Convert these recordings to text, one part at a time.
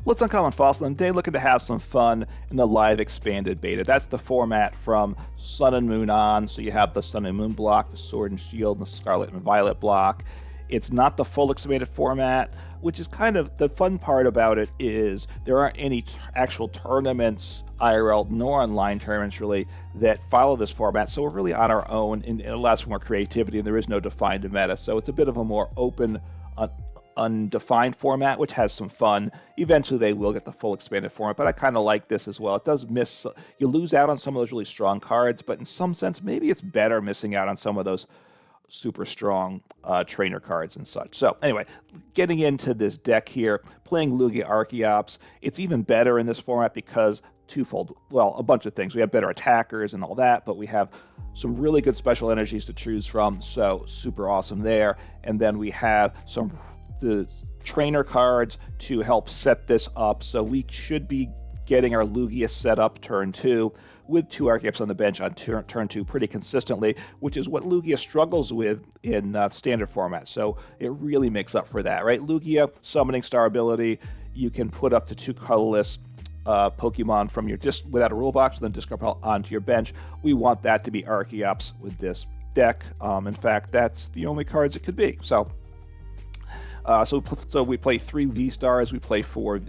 Let's Uncommon Fossil, and today looking to have some fun in the live expanded beta. That's the format from Sun and Moon on, so you have the Sun and Moon block, the Sword and Shield, and the Scarlet and Violet block. It's not the full expanded format, which is kind of the fun part about it is there aren't any actual tournaments, IRL, nor online tournaments really, that follow this format, so we're really on our own, and it allows for more creativity, and there is no defined meta, so it's a bit of a more open, undefined format, which has some fun. Eventually they will get the full expanded format, but I kind of like this as well. It does miss, you lose out on some of those really strong cards, but in some sense maybe it's better missing out on some of those super strong trainer cards and such. So anyway, getting into this deck here, playing Lugia Archeops, it's even better in this format because twofold, well, a bunch of things. We have better attackers and all that, but we have some really good special energies to choose from, so super awesome there. And then we have the trainer cards to help set this up, so we should be getting our Lugia set up turn 2 with 2 Archeops on the bench on turn 2 pretty consistently, which is what Lugia struggles with in standard format, so it really makes up for that, right? Lugia, Summoning Star ability, you can put up to 2 colorless Pokemon from your without a rule box, and then discard onto your bench. We want that to be Archeops with this deck. In fact, that's the only cards it could be. So we play 3 V-Stars, we play 4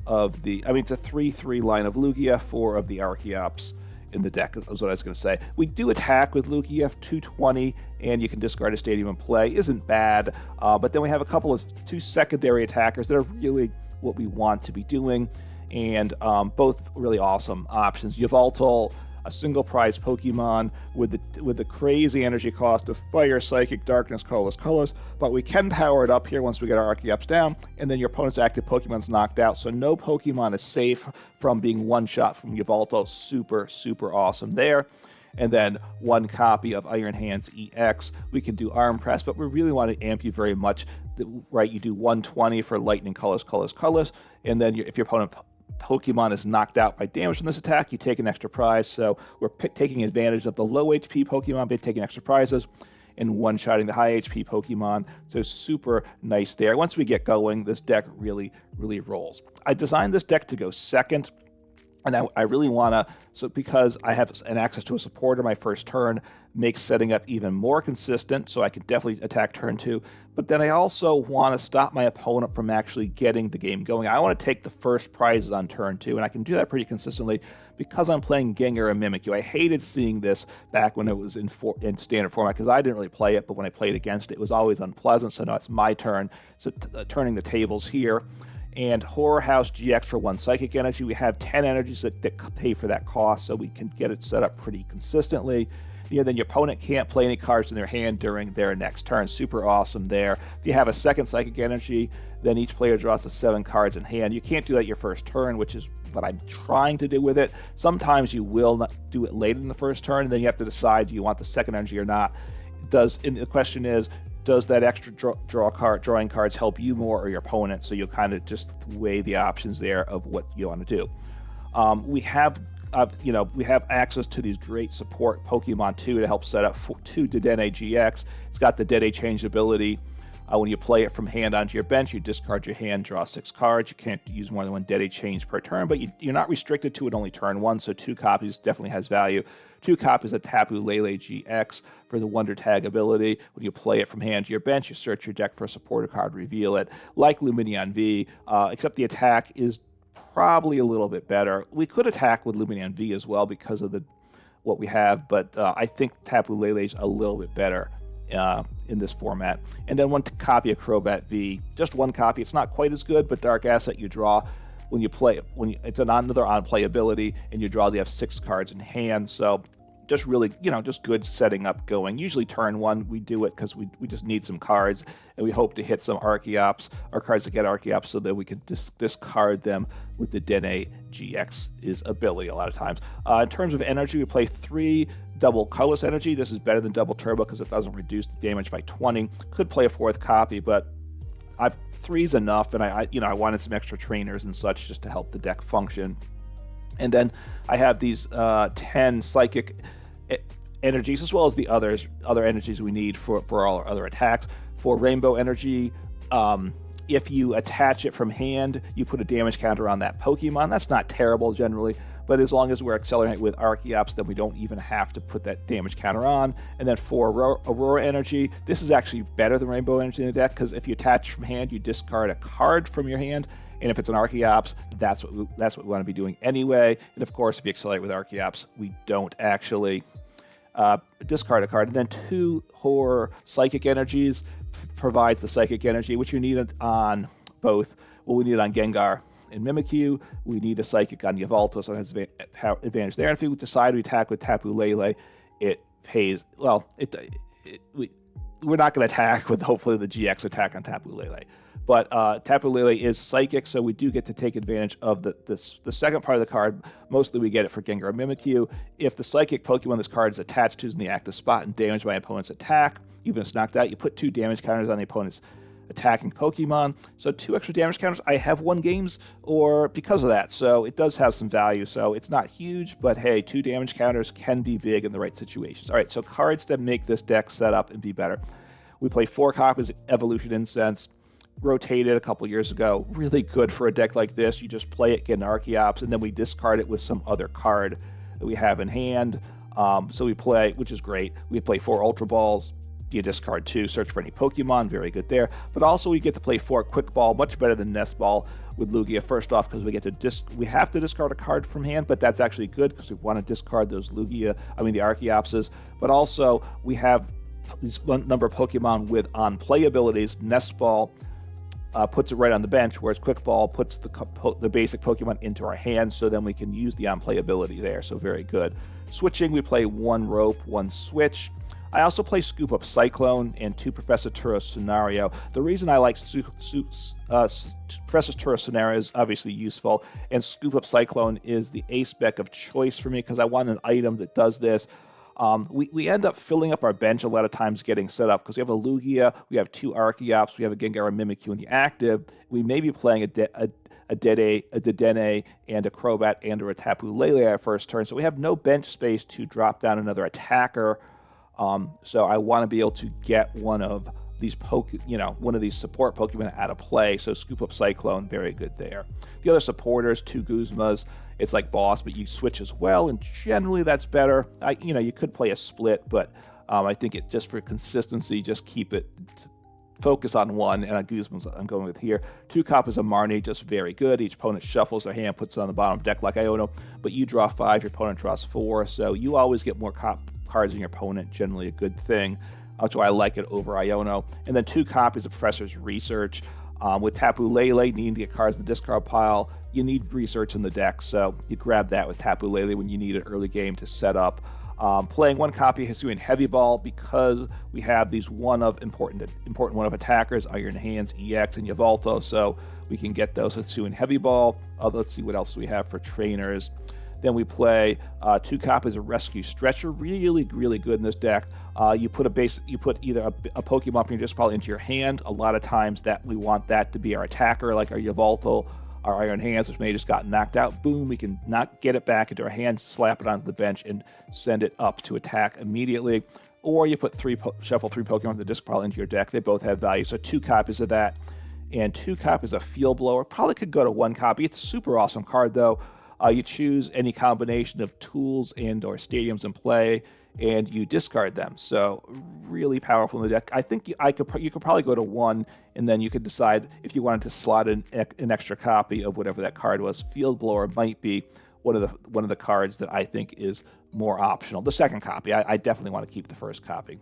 of the, it's a 3-3 line of Lugia, 4 of the Archeops in the deck, is what I was going to say. We do attack with Lugia 220, and you can discard a stadium and play. Isn't bad, but then we have a couple of 2 secondary attackers that are really what we want to be doing, and both really awesome options. Yveltal, a single prize Pokemon with the crazy energy cost of Fire, Psychic, Darkness, Colorless, but we can power it up here once we get our Archeops down, and then your opponent's active Pokemon's knocked out, so no Pokemon is safe from being one-shot from Yveltal. Super, super awesome there. And then 1 copy of Iron Hands EX. We can do Arm Press, but we really want to amp you very much, right? You do 120 for Lightning, Colorless, and then if your opponent Pokemon is knocked out by damage from this attack, you take an extra prize. So we're taking advantage of the low HP Pokemon by taking extra prizes and one-shotting the high HP Pokemon. So super nice there. Once we get going, this deck really, really rolls. I designed this deck to go second, and I really want to, so because I have an access to a supporter my first turn, makes setting up even more consistent, so I can definitely attack turn 2. But then I also want to stop my opponent from actually getting the game going. I want to take the first prizes on turn 2, and I can do that pretty consistently because I'm playing Gengar and Mimikyu. I hated seeing this back when it was in standard format because I didn't really play it, but when I played against it, it was always unpleasant, so now it's my turn. So turning the tables here. And Horror House GX for 1 Psychic Energy. We have 10 energies that pay for that cost, so we can get it set up pretty consistently. Then your opponent can't play any cards in their hand during their next turn. Super awesome there. If you have a second Psychic Energy, then each player draws to 7 cards in hand. You can't do that your first turn, which is what I'm trying to do with it. Sometimes you will not do it late in the first turn, and then you have to decide, do you want the second energy or not? And the question is, does that extra drawing cards help you more or your opponent? So you'll kind of just weigh the options there of what you want to do. We have access to these great support Pokemon too to help set up 2 Dedenne-GX. It's got the Dedenne change ability. When you play it from hand onto your bench, you discard your hand, draw 6 cards. You can't use more than 1 Dedenne change per turn, but you're not restricted to it only turn 1, so 2 copies definitely has value. 2 copies of Tapu Lele-GX for the Wonder Tag ability. When you play it from hand to your bench, you search your deck for a supporter card, reveal it. Like Lumineon V, except the attack is probably a little bit better. We could attack with Lumineon V as well because of what we have, but I think Tapu Lele is a little bit better in this format. And then 1 copy of Crobat V, just 1 copy. It's not quite as good, but Dark Asset you draw when you play it. It's another on-play ability, and you draw, you have 6 cards in hand. So just really, just good setting up going. Usually turn 1 we do it because we just need some cards, and we hope to hit some Archeops, or cards that get Archeops, so that we can discard them with the Dedenne-GX's ability a lot of times. In terms of energy, we play 3 double colorless energy. This is better than double turbo because it doesn't reduce the damage by 20. Could play a 4th copy, but 3's enough, and I wanted some extra trainers and such just to help the deck function. And then I have these 10 psychic energies, as well as the other energies we need for all our other attacks. For Rainbow Energy, If you attach it from hand, you put a damage counter on that Pokemon. That's not terrible generally, but as long as we're accelerating with Archeops, then we don't even have to put that damage counter on. And then for Aurora Energy, this is actually better than Rainbow Energy in the deck, because if you attach from hand, you discard a card from your hand. And if it's an Archeops, that's what we want to be doing anyway. And of course, if you accelerate with Archeops, we don't actually discard a card. And then 2 Horror Psychic Energies provides the Psychic Energy, which you need on both. Well, we need it on Gengar and Mimikyu. We need a Psychic on Yveltal, so it has advantage there. And if we decide we attack with Tapu Lele, it pays. Well, we're not going to attack with hopefully the GX attack on Tapu Lele. But Tapu Lele is Psychic, so we do get to take advantage of the second part of the card. Mostly we get it for Gengar Mimikyu. If the Psychic Pokemon this card is attached to is in the active spot and damaged by an opponent's attack, even if it's knocked out, you put 2 damage counters on the opponent's attacking Pokemon. So 2 extra damage counters. I have won games or because of that, so it does have some value. So it's not huge, but hey, 2 damage counters can be big in the right situations. All right, so cards that make this deck set up and be better. We play 4 copies of Evolution Incense. Rotated a couple years ago. Really good for a deck like this. You just play it, get an Archeops, and then we discard it with some other card that we have in hand. So we play, which is great. We play 4 Ultra Balls. You discard 2, search for any Pokemon. Very good there. But also we get to play 4 Quick Ball, much better than Nest Ball with Lugia. First off, because we have to discard a card from hand, but that's actually good because we want to discard those the Archeopses. But also we have these number of Pokemon with on-play abilities. Nest Ball puts it right on the bench, whereas Quick Ball puts the basic Pokemon into our hands, so then we can use the on-play ability there, so very good. Switching, we play 1 Rope, 1 Switch. I also play Scoop Up Cyclone and 2 Professor Turo Scenario. The reason I like Professor Turo Scenario is obviously useful, and Scoop Up Cyclone is the ace-spec of choice for me because I want an item that does this. We end up filling up our bench a lot of times getting set up because we have a Lugia, we have 2 Archeops, we have a Gengar Mimikyu in the active. We may be playing a Dedenne, and a Crobat and or a Tapu Lele at first turn, so we have no bench space to drop down another attacker. So I want to be able to get one of these one of these support Pokemon out of play. So Scoop Up Cyclone, very good there. The other supporters, 2 Guzmas. It's like boss, but you switch as well, and generally that's better. You could play a split, but I think it just for consistency, just keep it focus on 1, and on Guzmas I'm going with here. 2 copies of Marnie, just very good. Each opponent shuffles their hand, puts it on the bottom of the deck like Iono, but you draw 5, your opponent draws 4, so you always get more cards than your opponent, generally a good thing. That's why I like it over Iono. And then 2 copies of Professor's Research. With Tapu Lele, needing to get cards in the discard pile, you need research in the deck, so you grab that with Tapu Lele when you need it early game to set up. Playing 1 copy of Hisuian Heavy Ball because we have these important one of attackers, Iron Hands, EX, and Yveltal, so we can get those with Hisuian Heavy Ball. Let's see what else we have for trainers. Then we play 2 copies of Rescue Stretcher, really good in this deck. You put either a Pokemon from your discard pile into your hand. A lot of times that we want that to be our attacker, like our Yveltal, our Iron Hands, which may have just got knocked out. Boom, we can get it back into our hands, slap it onto the bench, and send it up to attack immediately. Or you put shuffle 3 Pokemon from the discard pile into your deck. They both have value, so 2 copies of that. And 2 copies of Field Blower. Probably could go to 1 copy. It's a super awesome card, though. You choose any combination of tools and or stadiums in play, and you discard them. So really powerful in the deck. I think you could probably go to 1, and then you could decide if you wanted to slot in an extra copy of whatever that card was. Field Blower might be one of the cards that I think is more optional. The second copy, I definitely want to keep the first copy.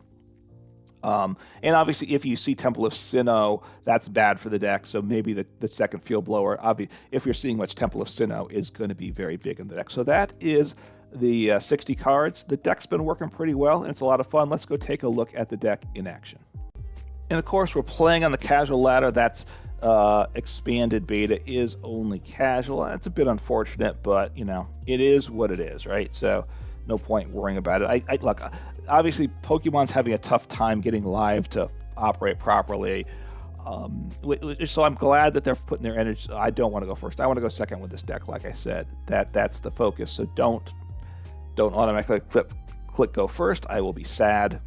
And obviously, if you see Temple of Sinnoh, that's bad for the deck, so maybe the second Field Blower, if you're seeing much Temple of Sinnoh, is going to be very big in the deck. So that is the 60 cards. The deck's been working pretty well, and it's a lot of fun. Let's go take a look at the deck in action. And of course, we're playing on the casual ladder. That's expanded beta is only casual. That's a bit unfortunate, but, it is what it is, right? So no point worrying about it. Look, obviously, Pokemon's having a tough time getting live to operate properly. So I'm glad that they're putting their energy. I don't want to go first. I want to go second with this deck. Like I said, that's the focus. So don't automatically click go first. I will be sad.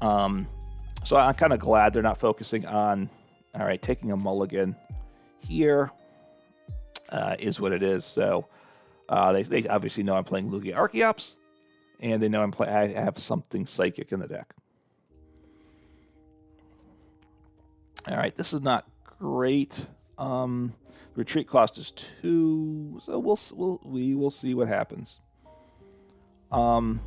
So I'm kind of glad they're not focusing on All right, taking a mulligan here is what it is. So they obviously know I'm playing Lugia Archeops, and they know I have something psychic in the deck. All right, this is not great. Retreat cost is 2, so we will see what happens. I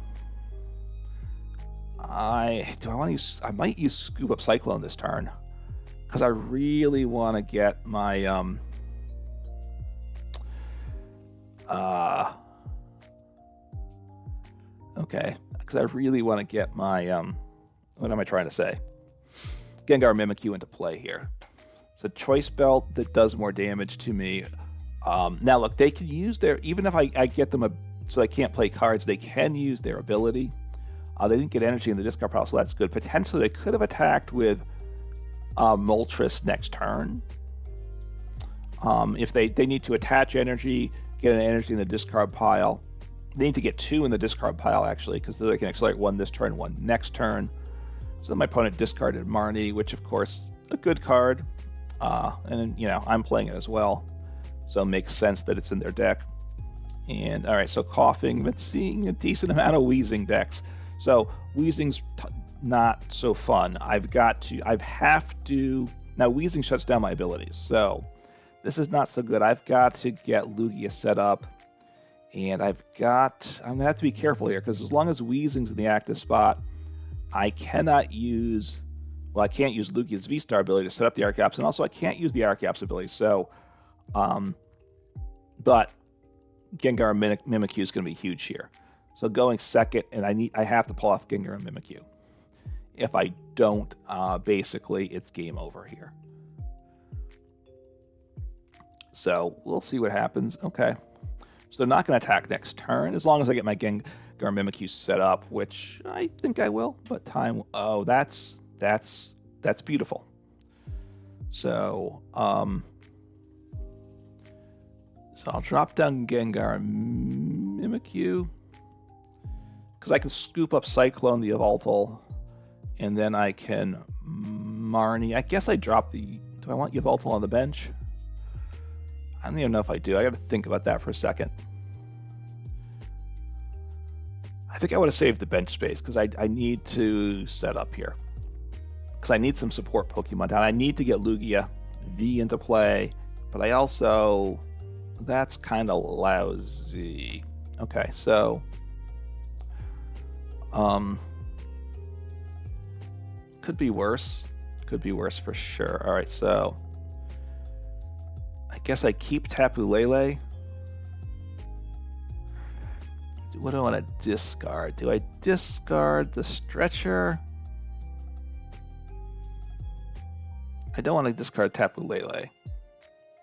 might use Scoop Up Cyclone this turn because I really want to get my okay, because I really want to get my what am I trying to say? Gengar Mimikyu into play here. So choice belt that does more damage to me. Now look, they can use their, even if I get them so they can't play cards, they can use their ability. They didn't get energy in the discard pile, so that's good. Potentially they could have attacked with Moltres next turn. If they need to attach energy, get an energy in the discard pile. They need to get 2 in the discard pile, actually, because they can accelerate 1 this turn, 1 next turn. So my opponent discarded Marnie, which, of course, a good card. And, you know, I'm playing it as well. So it makes sense that it's in their deck. And, all right, so Coughing, but seeing a decent amount of Wheezing decks. So Wheezing's not so fun. I have to, now Wheezing shuts down my abilities. So this is not so good. I've got to get Lugia set up. And I'm going to have to be careful here, because as long as Wheezing's in the active spot, I cannot use, well, I can't use Lugia's VSTAR ability to set up the Archeops, and also I can't use the Archeops ability. So, but Gengar Mimikyu is going to be huge here. So going second, and I have to pull off Gengar and Mimikyu. If I don't, basically it's game over here. So we'll see what happens. Okay. So they're not going to attack next turn, as long as I get my Gengar Mimikyu set up, which I think I will, but time, oh, that's beautiful. So, so I'll drop down Gengar Mimikyu, because I can Scoop Up Cyclone the Yveltal, and then I can Marnie. I guess I drop the, do I want Yveltal on the bench? I don't even know if I do. I got to think about that for a second. I think I would have saved the bench space, because I need to set up here. Because I need some support Pokemon down. I need to get Lugia V into play, but I also, that's kind of lousy. Okay, so could be worse. Could be worse for sure. All right, so I guess I keep Tapu Lele. What do I want to discard? Do I discard the Stretcher? I don't want to discard Tapu Lele.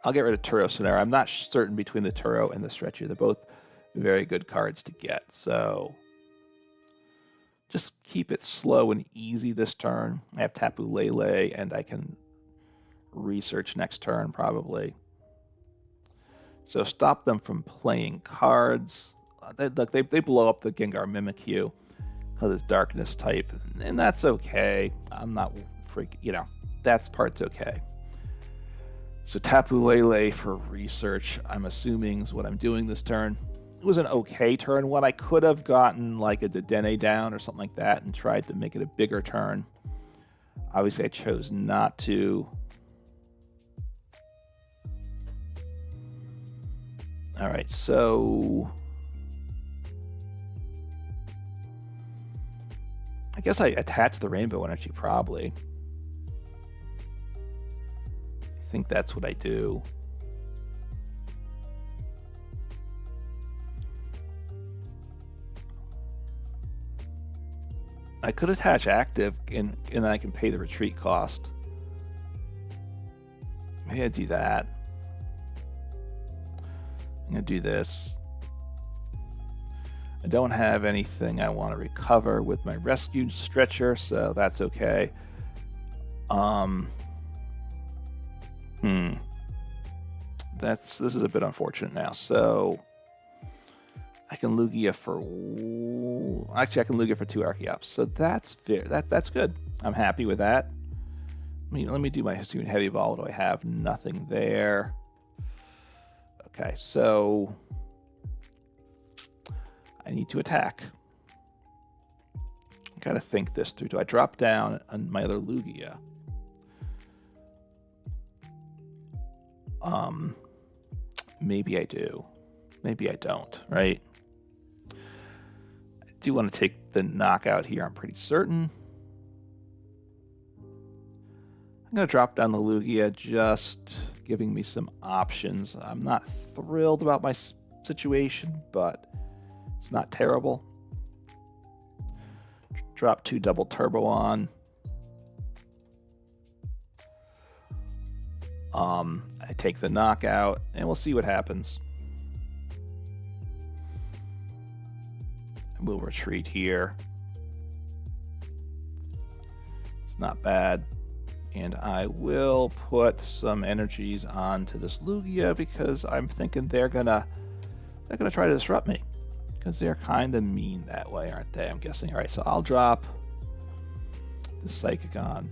I'll get rid of Turo Sonera. I'm not certain between the Turo and the Stretcher. They're both very good cards to get. So just keep it slow and easy this turn. I have Tapu Lele, and I can research next turn probably. So stop them from playing cards. They blow up the Gengar Mimikyu because it's darkness type, and that's okay. I'm not freaking, you know, that part's okay. So Tapu Lele for research, I'm assuming, is what I'm doing this turn. It was an okay turn. When I could have gotten like a Dedenne down or something like that and tried to make it a bigger turn. Obviously, I chose not to. All right, so I guess I attach the Rainbow Energy, probably. I think that's what I do. I could attach active, and then I can pay the retreat cost. Maybe I do that. I'm going to do this. I don't have anything I want to recover with my Rescue Stretcher, so that's okay. This is a bit unfortunate now. So I can Lugia for, actually I can Lugia for 2 Archeops. So that's fair. That's good. I'm happy with that. let me do my Hisuian Heavy Ball. What do I have? Nothing there. Okay, so I need to attack. I gotta think this through. Do I drop down on my other Lugia? Maybe I do. Maybe I don't, right? I do want to take the knockout here, I'm pretty certain. I'm going to drop down the Lugia, just giving me some options. I'm not thrilled about my situation, but it's not terrible. Drop 2 double turbo on. I take the knockout, and we'll see what happens. We'll retreat here. It's not bad. And I will put some energies onto this Lugia because I'm thinking they're gonna try to disrupt me. Because they're kind of mean that way, aren't they? I'm guessing. Alright, so I'll drop the Psychic on.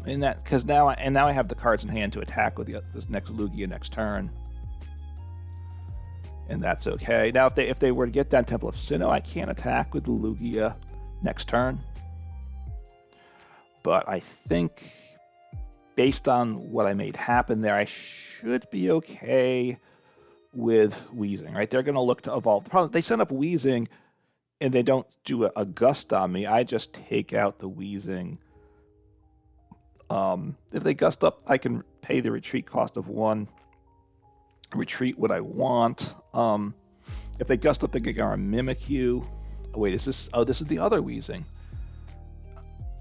In that, because now I have the cards in hand to attack with this next Lugia next turn, and that's okay. Now, if they were to get down Temple of Sinnoh, I can't attack with the Lugia next turn. But I think, based on what I made happen there, I should be okay with Wheezing. Right? They're going to look to evolve. The problem, they send up Wheezing, and they don't do a gust on me. I just take out the Wheezing. If they gust up, I can pay the retreat cost of 1. Retreat what I want. If they gust up the Gengar Mimikyu. Oh, wait, is this? Oh, this is the other Wheezing.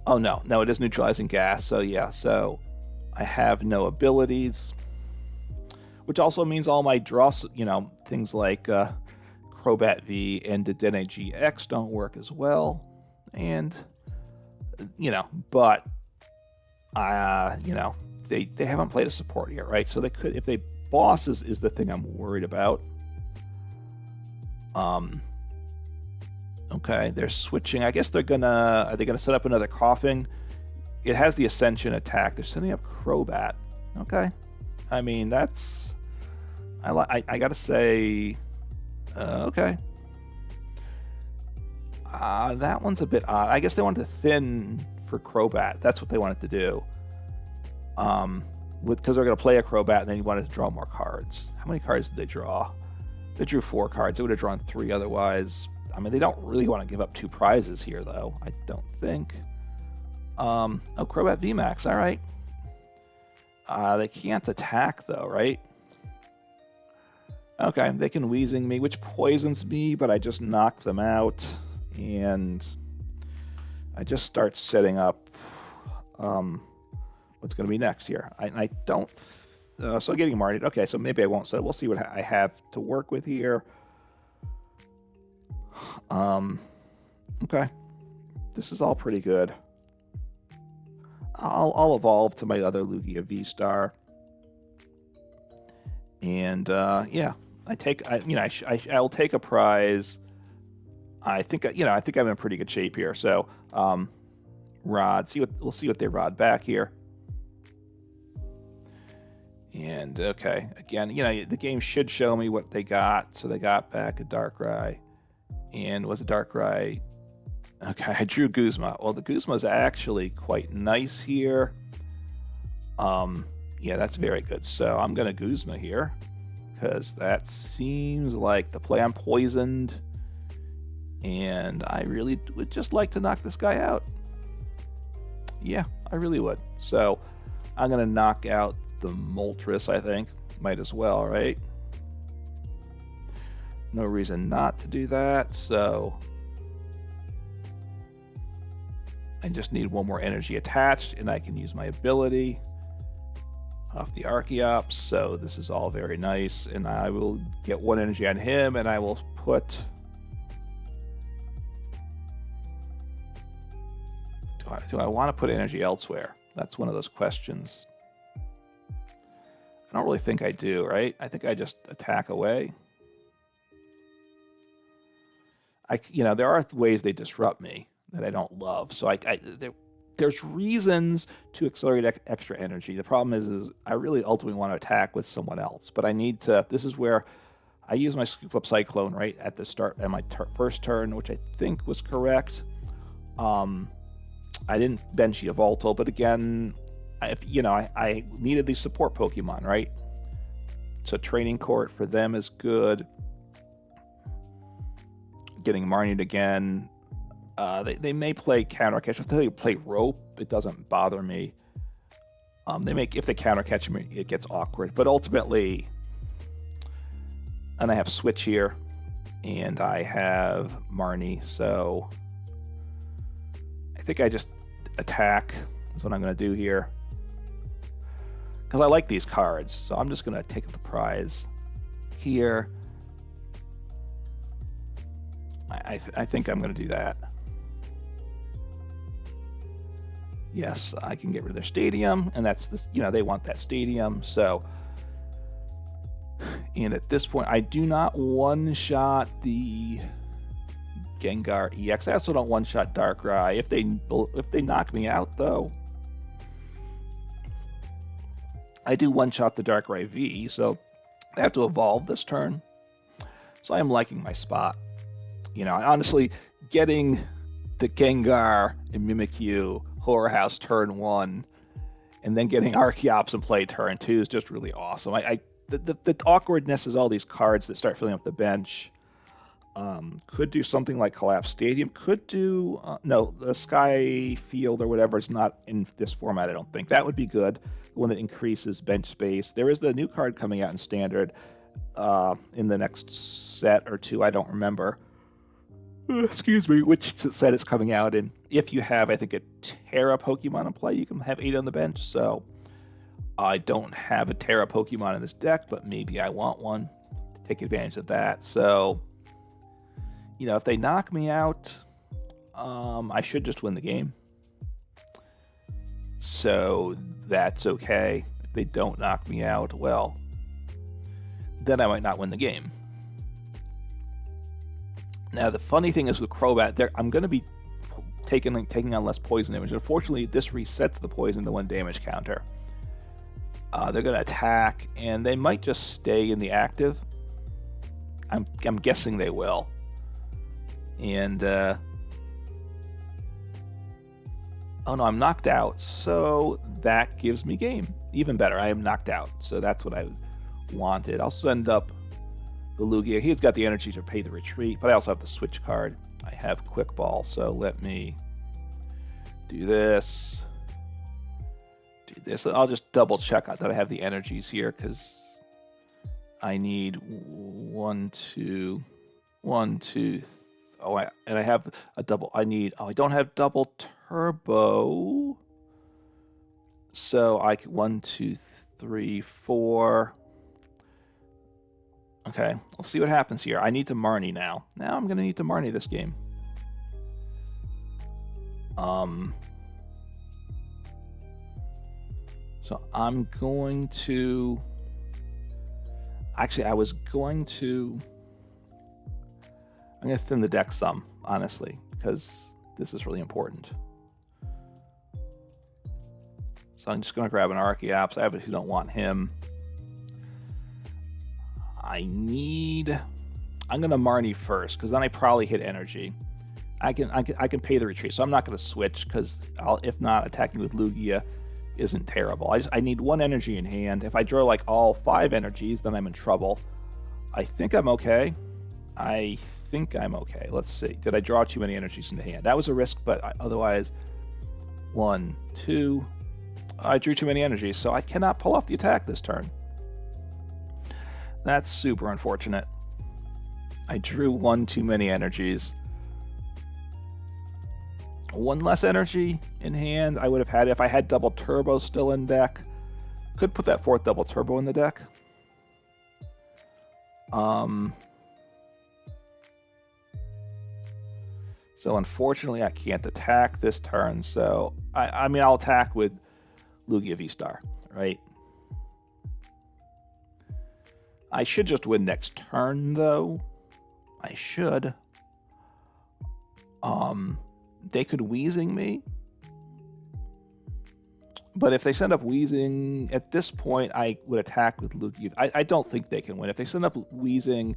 Oh, no, it is neutralizing gas. So, yeah, so I have no abilities. Which also means all my draws, things like Crobat V and Dedenne-GX don't work as well. And, but. They haven't played a support yet, right? So they could, if they boss is the thing I'm worried about. Okay, they're switching. I guess are they gonna set up another Coughing? It has the Ascension attack. They're setting up Crobat. Okay, I mean that's, I gotta say, okay. That one's a bit odd. I guess they wanted to thin for Crobat. That's what they wanted to do. Because they're going to play a Crobat, and then you wanted to draw more cards. How many cards did they draw? They drew 4 cards. They would have drawn 3 otherwise. I mean, they don't really want to give up 2 prizes here, though. I don't think. Oh, Crobat VMAX. All right. They can't attack, though, right? Okay, they can Wheezing me, which poisons me, but I just knock them out. And I just start setting up what's going to be next here. I don't... so getting Marnie. Okay, so maybe I won't set it. We'll see what I have to work with here. Okay. This is all pretty good. I'll evolve to my other Lugia VSTAR. And, yeah. I'll take a prize. I think I'm in pretty good shape here. So, Rod, we'll see what they rod back here. And okay, again, the game should show me what they got. So they got back a Darkrai, and was a Darkrai. Okay, I drew Guzma. Well, the Guzma is actually quite nice here. Yeah, that's very good. So I'm gonna Guzma here because that seems like the play. I'm poisoned, and I really would just like to knock this guy out. Yeah, I really would. So I'm gonna knock out the Moltres, I think. Might as well, right? No reason not to do that, so I just need 1 more energy attached, and I can use my ability off the Archeops, so this is all very nice, and I will get 1 energy on him, and I will put... Do I want to put energy elsewhere? That's one of those questions. I don't really think I do, right? I think I just attack away. there are ways they disrupt me that I don't love. So there's reasons to accelerate extra energy. The problem is I really ultimately want to attack with someone else, but I need to. This is where I use my Scoop Up Cyclone right at the start at my first turn, which I think was correct. I didn't bench Yveltal, but again, I needed these support Pokemon, right? So Training Court for them is good. Getting Marnie again. They may play counter catch. If they play rope, it doesn't bother me. If they counter catch me, it gets awkward. But ultimately, and I have Switch here, and I have Marnie, so I think I just attack. That's what I'm going to do here. Because I like these cards, so I'm just going to take the prize here. I think I'm going to do that. Yes, I can get rid of their stadium, and that's this. They want that stadium. So, and at this point, I do not one-shot the Gengar EX. I also don't one-shot Darkrai. If they knock me out, though, I do one-shot the Darkrai V. So I have to evolve this turn. So I am liking my spot. Honestly, getting the Gengar and Mimikyu Horror House turn 1, and then getting Archeops in play turn 2 is just really awesome. The awkwardness is all these cards that start filling up the bench. Could do something like Collapse Stadium. Could do no, the Sky Field or whatever is not in this format. I don't think that would be good. The one that increases bench space. There is the new card coming out in Standard in the next set or two. I don't remember. Excuse me, which set it's coming out in. If you have, I think, a Terra Pokemon in play, you can have 8 on the bench. So I don't have a Terra Pokemon in this deck, but maybe I want one to take advantage of that. So, if they knock me out, I should just win the game. So that's okay. If they don't knock me out, well, then I might not win the game. Now, the funny thing is with Crobat, I'm going to be taking on less poison damage. Unfortunately, this resets the poison to 1 damage counter. They're going to attack, and they might just stay in the active. I'm guessing they will. And, oh no, I'm knocked out, so that gives me game. Even better, I am knocked out, so that's what I wanted. I'll send up the Lugia. He's got the energy to pay the retreat, but I also have the switch card. I have Quick Ball, so let me do this. Do this. I'll just double check that I have the energies here, because I need 1, 2, 1, 2, and I have a double. I don't have double turbo. So 1, 2, 3, 4. Okay, we'll see what happens here. I need to Marnie now. Now I'm going to need to Marnie this game. So I'm going to... Actually, I'm going to thin the deck some, honestly, because this is really important. So I'm just going to grab an Archeops. I obviously don't want him. I'm going to Marnie first, because then I probably hit energy. I can pay the retreat, so I'm not going to switch, because if not, attacking with Lugia isn't terrible. I need 1 energy in hand. If I draw like all 5 energies, then I'm in trouble. I think I'm okay. Let's see. Did I draw too many energies in the hand? That was a risk, but otherwise, 1, 2. I drew too many energies, so I cannot pull off the attack this turn. That's super unfortunate. I drew 1 too many energies. 1 less energy in hand I would have had if I had double turbo still in deck. Could put that 4th double turbo in the deck. So unfortunately I can't attack this turn. So I mean I'll attack with Lugia VSTAR, right? I should just win next turn though. I should. They could Wheezing me. But if they send up Wheezing, at this point, I would attack with Lugia. I don't think they can win. If they send up Wheezing,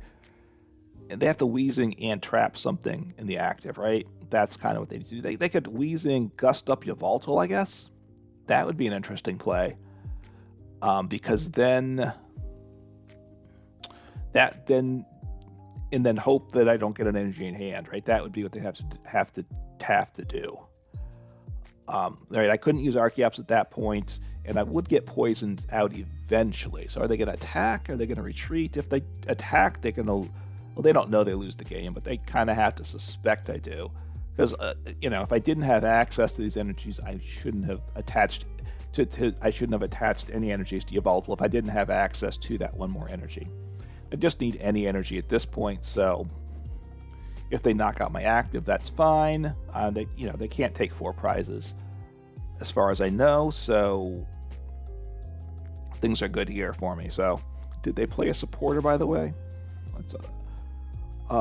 they have to Wheezing and trap something in the active, right? That's kind of what they do. They could Wheezing, Gust up Yveltal, I guess. That would be an interesting play. Because then... And then hope that I don't get an energy in hand, right? That would be what they have to do. Right, I couldn't use Archeops at that point, and I would get poisoned out eventually. So are they going to attack? Are they going to retreat? If they attack, they're going to... Well, they don't know they lose the game, but they kind of have to suspect I do. Because, if I didn't have access to these energies, I shouldn't have attached I shouldn't have attached any energies to Yveltal if I didn't have access to that one more energy. I just need any energy at this point, so if they knock out my active, that's fine. They can't take 4 prizes, as far as I know, so things are good here for me. So, did they play a supporter, by the way?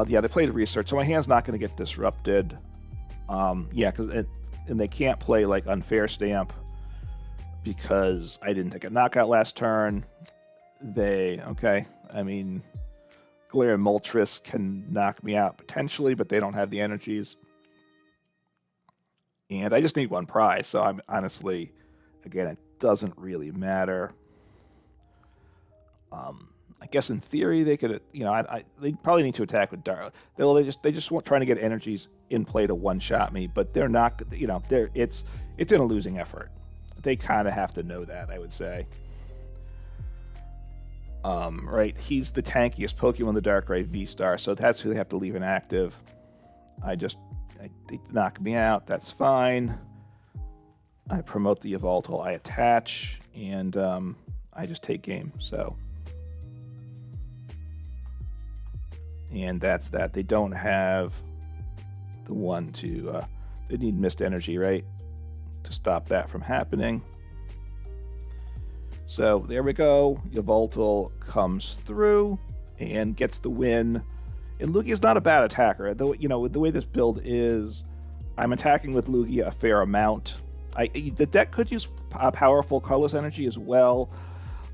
Yeah, they played research, so my hand's not going to get disrupted. And they can't play like Unfair Stamp because I didn't take a knockout last turn. Galarian Moltres can knock me out potentially, but they don't have the energies. And I just need 1 prize, so I'm honestly, again, it doesn't really matter. I guess in theory they could, they probably need to attack with Dark. They just want trying to get energies in play to one-shot me, but they're not. It's in a losing effort. They kind of have to know that, I would say. Right, he's the tankiest Pokemon in the Darkrai V-Star, so that's who they have to leave inactive. They knock me out, that's fine. I promote the Yveltal, I attach, and I just take game, so. And that's that. They don't have the one to, they need Mist Energy, right? To stop that from happening. So there we go. Yveltal comes through and gets the win. And Lugia's not a bad attacker. Though, the way this build is, I'm attacking with Lugia a fair amount. The deck could use powerful colorless energy as well.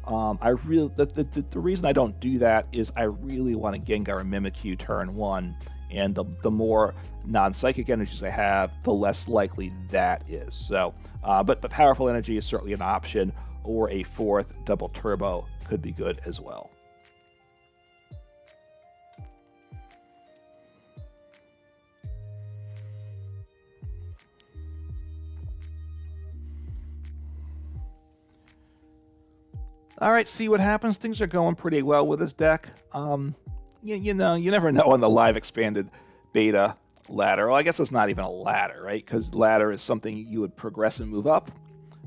The reason I don't do that is I really want to Gengar Mimikyu turn 1, and the more non-psychic energies I have, the less likely that is. So, but powerful energy is certainly an option, or a 4th double turbo could be good as well. All right, see what happens. Things are going pretty well with this deck. You never know on the live expanded beta ladder. Well, I guess it's not even a ladder, right? Because ladder is something you would progress and move up.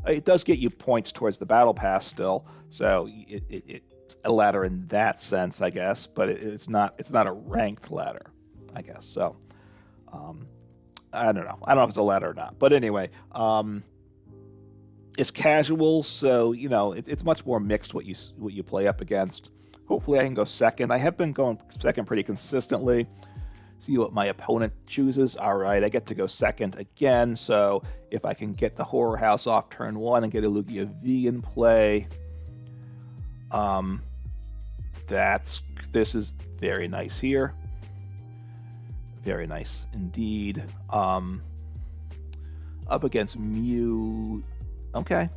It does get you points towards the battle pass still, so it's a ladder in that sense, I guess. But it's not a ranked ladder, I guess. So I don't know. I don't know if it's a ladder or not. But anyway. It's casual, so it's much more mixed what you play up against. Hopefully, I can go second. I have been going second pretty consistently. See what my opponent chooses. All right, I get to go second again. So if I can get the Horror House off turn 1 and get a Lugia V in play, this is very nice here. Very nice indeed. Up against Mew. Okay.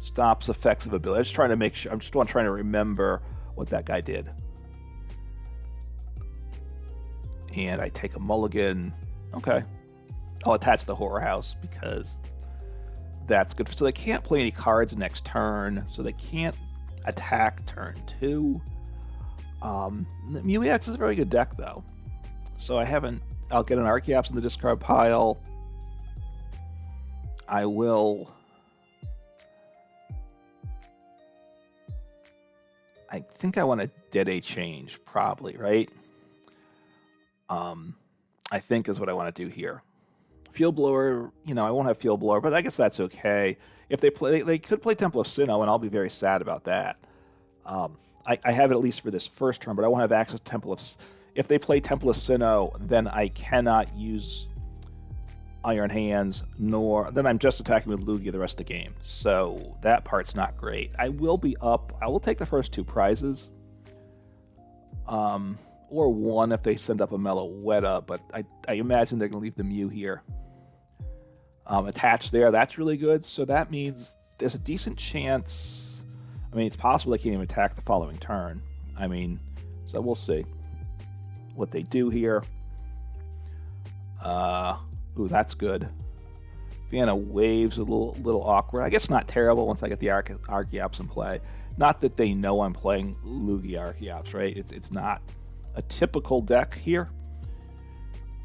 Stops effects of ability. I'm just trying to make sure. Trying to remember what that guy did. And I take a mulligan. Okay. I'll attach the Horror House because that's good. So they can't play any cards next turn. So they can't attack turn 2. Mew-EX is a very good deck though. So I'll get an Archeops in the discard pile. I think I want to Dedenne change, probably, right? I think is what I want to do here. Field Blower, I won't have Field Blower, but I guess that's okay. If they could play Temple of Sinnoh, and I'll be very sad about that. I have it at least for this first turn, but I won't have access to Temple of... If they play Temple of Sinnoh, then I cannot use Iron Hands, nor... Then I'm just attacking with Lugia the rest of the game. So that part's not great. I will be up. I will take the first 2 prizes. Or 1 if they send up a Meloetta, but I imagine they're going to leave the Mew here. Attached there, that's really good. So that means there's a decent chance... I mean, it's possible they can't even attack the following turn. I mean, so we'll see what they do here. Ooh, that's good. Vienna Waves a little awkward. I guess not terrible once I get the Archeops in play. Not that they know I'm playing Lugia Archeops, right? It's not a typical deck here.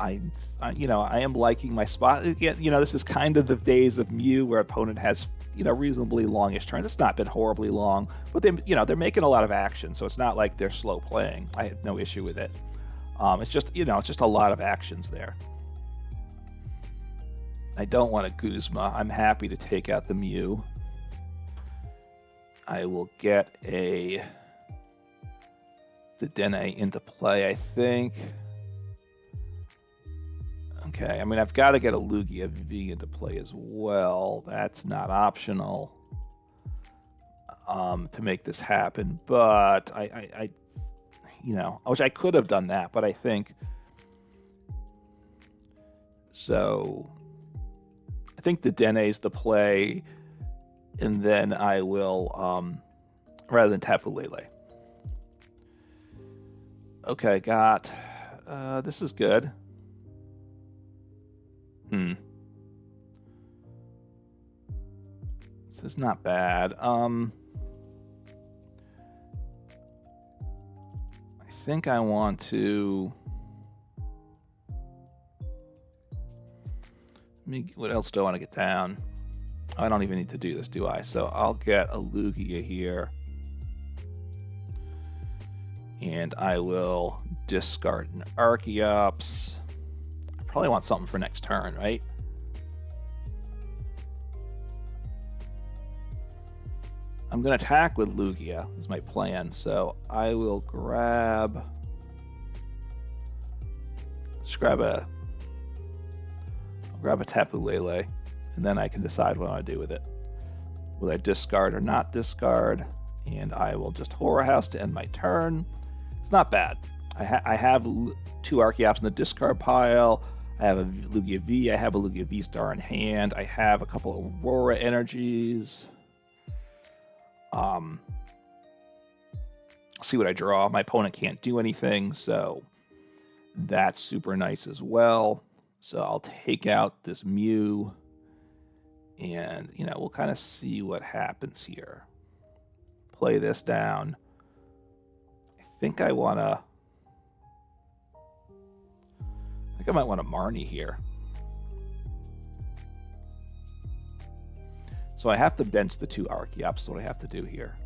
I am liking my spot. Again, this is kind of the days of Mew where opponent has, reasonably longish turns. It's not been horribly long, but they're making a lot of action, so it's not like they're slow playing. I have no issue with it. It's just, it's just a lot of actions there. I don't want a Guzma. I'm happy to take out the Mew. I will get a Dedenne into play, I think. Okay, I mean, I've got to get a Lugia V into play as well. That's not optional to make this happen, but I wish I could have done that, but I think... So, I think Dedenne is the play, and then I will, rather than Tapu Lele. Okay, got... this is good. This is not bad. I think I want to... What else do I want to get down? I don't even need to do this, do I? So I'll get a Lugia here. And I will discard an Archeops. I probably want something for next turn, right? I'm going to attack with Lugia, is my plan. So I will grab... Just grab a Tapu Lele, and then I can decide what I want to do with it. Will I discard or not discard? And I will just Horror House to end my turn. It's not bad. I have 2 Archeops in the discard pile. I have a Lugia V. I have a Lugia VSTAR in hand. I have a couple of Aurora Energies. See what I draw. My opponent can't do anything, so that's super nice as well. So I'll take out this Mew, and, we'll kind of see what happens here. Play this down. I think I want to... I think I might want a Marnie here. So I have to bench the 2 Archeops, so what I have to do here.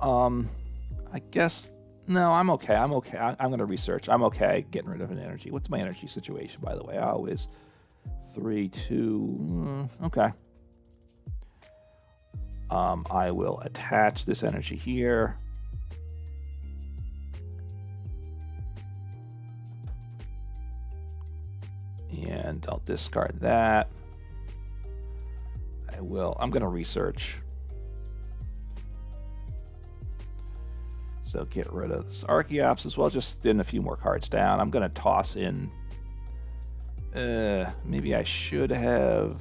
I guess... No, I'm okay. I'm okay. I'm going to research. I'm okay getting rid of an energy. What's my energy situation, by the way? Oh, is 3, 2... Okay. I will attach this energy here. And I'll discard that. I'm going to research. So get rid of this Archeops as well. Just thin a few more cards down. I'm going to toss in... maybe I should have...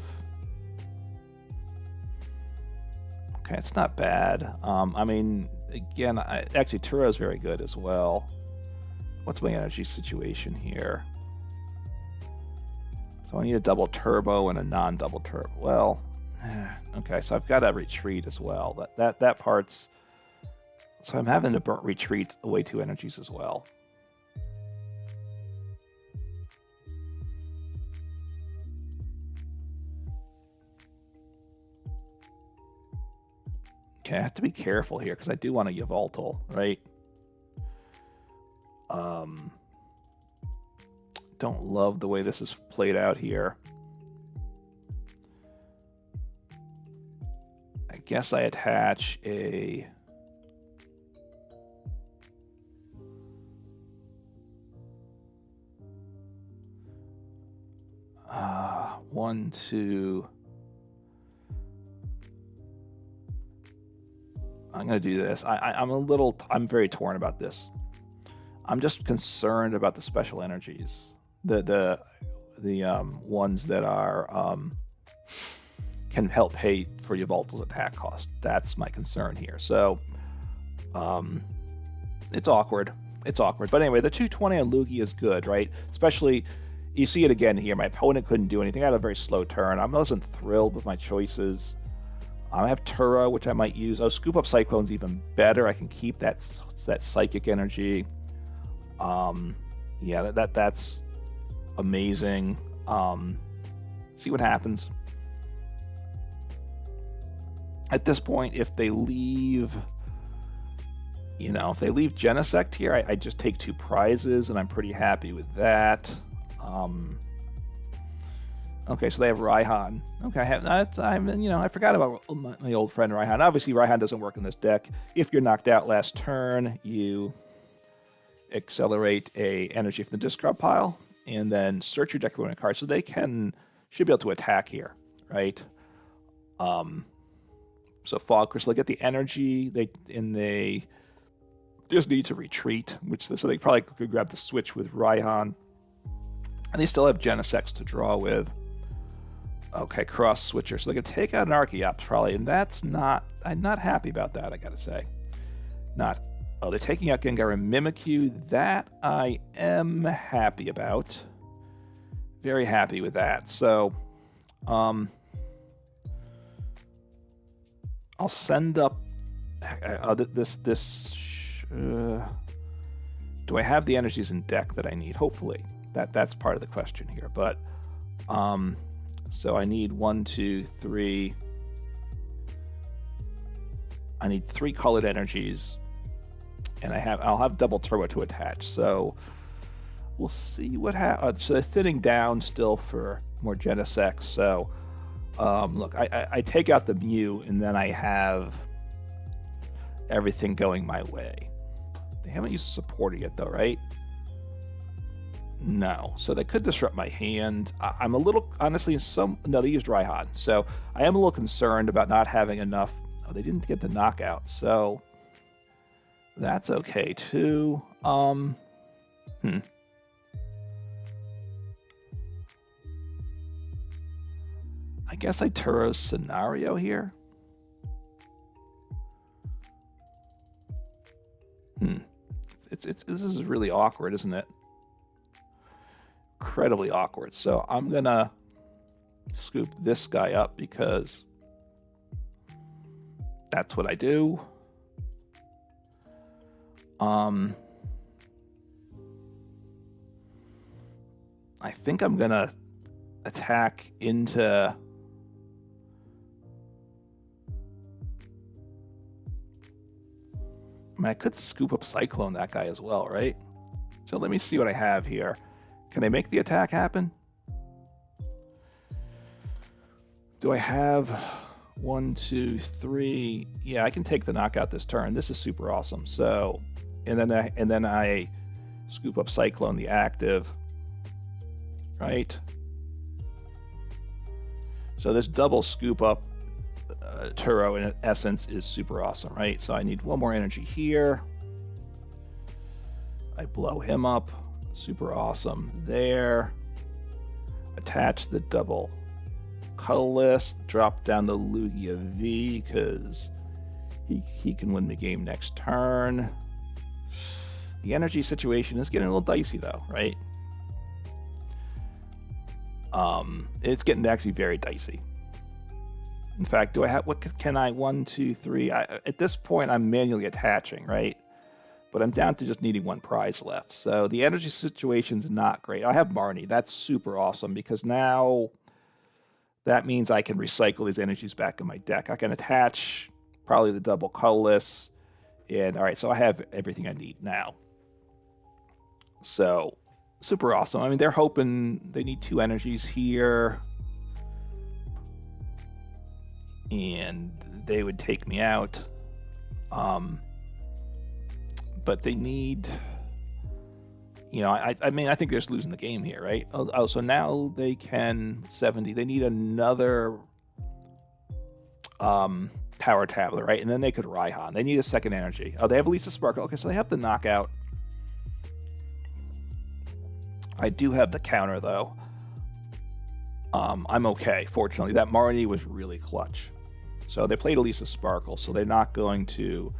Okay, it's not bad. I mean, again, actually, Turo is very good as well. What's my energy situation here? So I need a double turbo and a non-double turbo. Well, okay, so I've got to retreat as well. That part's... So I'm having to retreat away 2 energies as well. Okay, I have to be careful here because I do want a Yveltal, right? Don't love the way this is played out here. I guess I attach a 1, 2. I'm going to do this. I'm very torn about this. I'm just concerned about the special energies. The ones that are can help pay for Yveltal's attack cost. That's my concern here. So it's awkward. It's awkward. But anyway, the 220 on Lugia is good, right? Especially, you see it again here. My opponent couldn't do anything. I had a very slow turn. I wasn't thrilled with my choices. I have Turo, which I might use. Oh, Scoop Up Cyclone's even better. I can keep that psychic energy. Yeah, that's amazing. See what happens. At this point, if they leave, if they leave Genesect here, I just take 2 prizes, and I'm pretty happy with that. Okay, so they have Raihan. Okay, I forgot about my old friend Raihan. Obviously, Raihan doesn't work in this deck. If you're knocked out last turn, you accelerate a energy from the discard pile, and then search your deck for a card. So they should be able to attack here, right? So Fog Crystal, they get the energy, they just need to retreat, so they probably could grab the switch with Raihan. And they still have Genesect to draw with. Okay, cross switcher. So they can take out an Archeops probably, and I'm not happy about that, I gotta say. Oh, they're taking out Gengar Mimikyu. That I am happy about. Very happy with that. So, I'll send up do I have the energies in deck that I need? Hopefully. That's part of the question here. But, so I need 1, 2, 3. I need 3 colored energies, and I'll have double turbo to attach. So we'll see what happens. So they're thinning down still for more Genesect. So look, I take out the Mew, and then I have everything going my way. They haven't used supporter yet, though, right? No, so they could disrupt my hand. I'm a little, honestly, no, they used Raihan, so I am a little concerned about not having enough. Oh, they didn't get the knockout, so that's okay too. I guess I Turo's Scenario here. This is really awkward, isn't it? Incredibly awkward. So I'm gonna scoop this guy up because that's what I do. I think I'm gonna attack into I could Scoop Up Cyclone that guy as well, right? So let me see what I have here. Can I make the attack happen? Do I have 1, 2, 3? Yeah, I can take the knockout this turn. This is super awesome. So, and then I Scoop Up Cyclone the active, right? So this double Scoop Up Turo in essence is super awesome, right? So I need 1 more energy here. I blow him up. Super awesome there. Attach the double Colorless. Drop down the Lugia V because he can win the game next turn. The energy situation is getting a little dicey though, right? It's getting actually very dicey. In fact, do I have, what can I, 1, 2, 3? At this point, I'm manually attaching, right? But I'm down to just needing 1 prize left. So the energy situation's not great. I have Marnie. That's super awesome because now that means I can recycle these energies back in my deck. I can attach probably the double Colorless. And all right, so I have everything I need now. So super awesome. I mean, they're hoping they need 2 energies here. And they would take me out. But they need, You know, I mean, I think they're just losing the game here, right? Oh, so now they can 70. They need another power tablet, right? And then they could Raihan. They need a second energy. Oh, they have Lisa Sparkle. Okay, so they have the knockout. I do have the counter, though. I'm okay, fortunately. That Marnie was really clutch. So they played Elisa Sparkle, so they're not going to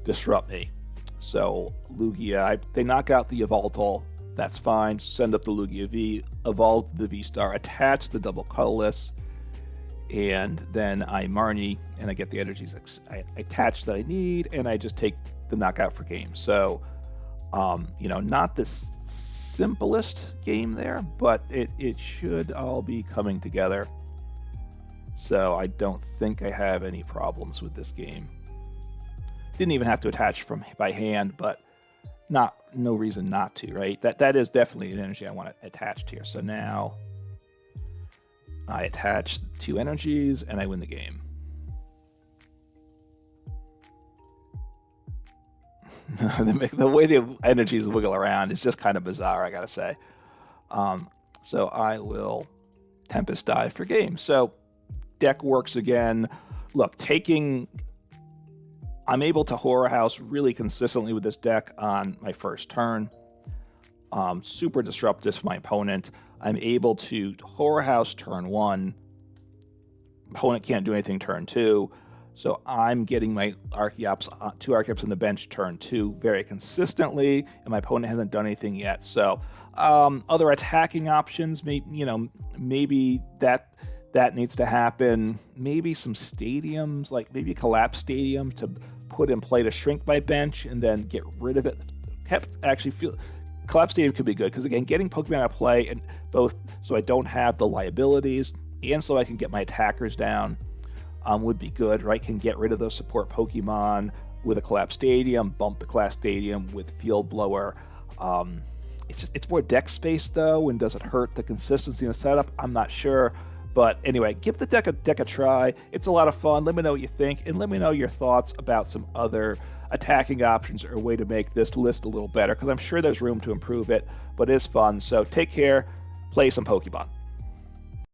disrupt me. So Lugia, they knock out the Yveltal. That's fine. Send up the Lugia V, evolve the V-Star, attach the double Colorless, and then I Marnie, and I get the energies I attach that I need, and I just take the knockout for game. So, you know, not the simplest game there, but it should all be coming together. So I don't think I have any problems with this game. Didn't even have to attach by hand, but no reason not to, right? That is definitely an energy I want to attach here. So now I attach 2 energies and I win the game. The way the energies wiggle around is just kind of bizarre, I gotta say. So I will Tempest Dive for game. So deck works again. Look, I'm able to Horror House really consistently with this deck on my first turn. Super disruptive for my opponent. I'm able to Horror House turn 1. Opponent can't do anything turn 2. So I'm getting my Archeops, 2 Archeops on the bench turn 2 very consistently, and my opponent hasn't done anything yet. So other attacking options, maybe that needs to happen. Maybe some stadiums, like maybe Collapse Stadium to put in play to shrink my bench and then get rid of it. Collapse Stadium could be good because, again, getting Pokemon out of play, and both so I don't have the liabilities and so I can get my attackers down would be good, right? Can get rid of those support Pokemon with a Collapse Stadium, bump the Collapse Stadium with Field Blower. It's more deck space, though, and does it hurt the consistency in the setup? I'm not sure. But anyway, give the deck a try. It's a lot of fun. Let me know what you think, and let me know your thoughts about some other attacking options or a way to make this list a little better, because I'm sure there's room to improve it, but it is fun. So take care, play some Pokemon.